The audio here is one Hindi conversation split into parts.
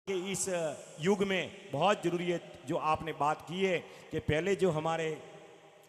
कि इस युग में बहुत जरूरी है जो आपने बात की है कि पहले जो हमारे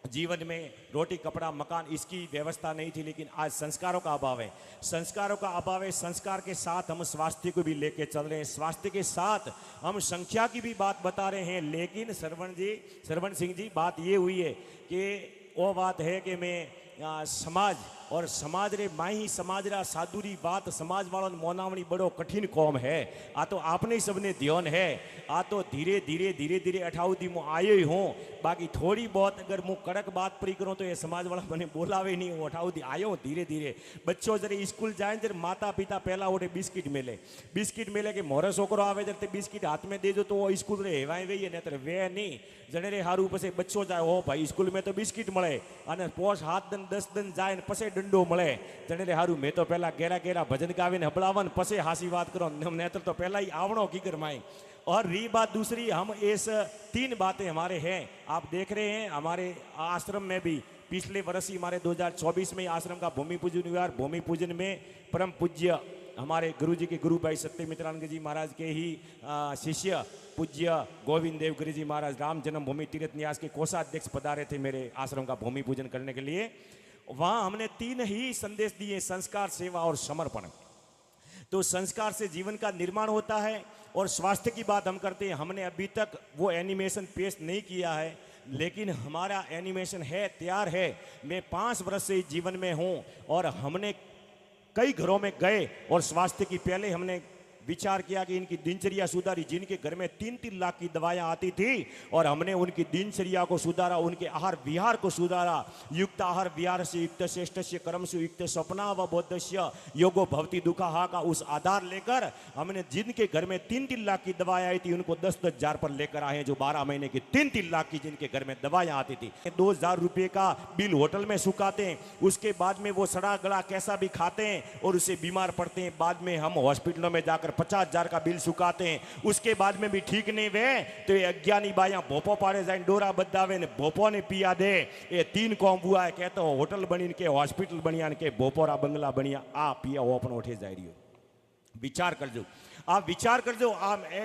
जीवन में रोटी कपड़ा मकान इसकी व्यवस्था नहीं थी, लेकिन आज संस्कारों का अभाव है। संस्कारों का अभाव है। संस्कार के साथ हम स्वास्थ्य को भी लेके चल रहे हैं, स्वास्थ्य के साथ हम संख्या की भी बात बता रहे हैं। लेकिन सरवण सिंह जी बात ये हुई है कि वो बात है कि मैं समाज और समाज रे माही समाज रा साधुरी बात समाज वालों मोनावणी बड़ो कठिन कौम है। आ तो आपने सबने ध्यान है। आ तो धीरे धीरे अठाउदी मु आयो ही हूँ। बाकी थोड़ी बहुत अगर मु कड़क बात परी करूँ तो ये समाज वाला मैंने बोलावे नहीं। हूँ अठाउदी आयो धीरे धीरे। बच्चों जरे स्कूल जाए जर माता पिता पहला उठे बिस्किट मिले कि मोरे छोकरो आवे जर बिस्किट हाथ में देजो तो वो स्कूल रे हेवाई वे ने तर वे नहीं जने रे हारू पसे बच्चो जाए हो भाई स्कूल में तो बिस्किट मळे अने पोष 7 दिन 10 दिन जाए ने पसे डंडो मळे जने रे हारू मैं तो पहला गेरा भजन गावे हबलावन पसे हासी बात करो नेत्र तो पहला ही आवणो की करमाई। और रही बात दूसरी, हम इस 3 बातें हमारे हैं। आप देख रहे हैं हमारे आश्रम में भी पिछले वर्ष ही हमारे 2024 में आश्रम का भूमि पूजन हुआ। भूमि पूजन में परम पूज्य हमारे गुरु जी के गुरु भाई सत्यमित्रानंद जी महाराज के ही शिष्य पूज्य गोविंद देव गिरी जी महाराज राम जन्मभूमि तीर्थ न्यास के कोषाध्यक्ष पधारे थे मेरे आश्रम का भूमि पूजन करने के लिए। वहां हमने 3 ही संदेश दिए, संस्कार, सेवा और समर्पण। तो संस्कार से जीवन का निर्माण होता है और स्वास्थ्य की बात हम करते हैं। हमने अभी तक वो एनिमेशन पेश नहीं किया है, लेकिन हमारा एनिमेशन है, तैयार है। मैं 5 वर्ष से जीवन में हूं और हमने कई घरों में गए और स्वास्थ्य की पहले हमने विचार किया कि इनकी दिनचर्या सुधारी। जिनके घर में 3-3 लाख की दवाएं आती थी और हमने उनकी दिनचर्या को सुधारा, उनके आहार विहार को सुधारा। युक्त आहार विहार से युक्त श्रेष्ठस्य कर्म से युक्त स्वप्ना व बोधस्य योगो भवती दुखाहा का उस आधार लेकर हमने जिनके घर में 3-3 लाख की दवाएं आई थी उनको 10-10 हजार पर लेकर आए, जो 12 महीने की 3-3 लाख की जिनके घर में दवाएं आती थी। 2,000 रुपये का बिल होटल में सुखाते हैं, उसके बाद में वो सड़ा गला कैसा भी खाते हैं और उससे बीमार पड़ते हैं। बाद में हम हॉस्पिटलों में जाकर 50,000 का बिल सुखाते हैं, उसके बाद में भी ठीक नहीं वे तो ये अज्ञानी बाया भोपो पाड़े जाए डोरा बदावे ने भोपो ने पिया दे। ये 3 कौम हुआ है, कहते हो होटल बनी के हॉस्पिटल बनिया के भोपोरा बंगला बनिया आ पिया वो अपन उठे जा रही हो। विचार कर जो, आप विचार कर जो।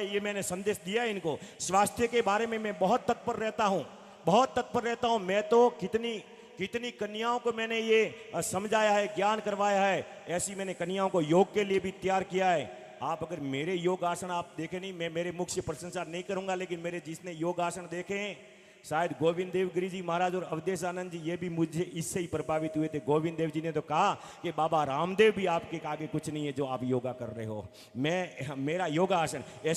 ये मैंने संदेश दिया इनको। स्वास्थ्य के बारे में मैं बहुत तत्पर रहता हूं। मैं तो कितनी कन्याओं को मैंने ये समझाया है, ज्ञान करवाया है। ऐसी मैंने कन्याओं को योग के लिए भी तैयार किया है। आप अगर मेरे योग आसन आप देखे नहीं, मैं मेरे मुख से प्रशंसा नहीं करूंगा, लेकिन मेरे जिसने योग आसन देखे हैं शायद गोविंद देव गिरी जी महाराज और अवधेश आनंद जी, ये भी मुझे इससे ही प्रभावित हुए थे। गोविंद देव जी ने तो कहा कि बाबा रामदेव भी आपके आगे कुछ नहीं है जो आप योगा कर रहे हो। मेरा योगा आसन ऐसे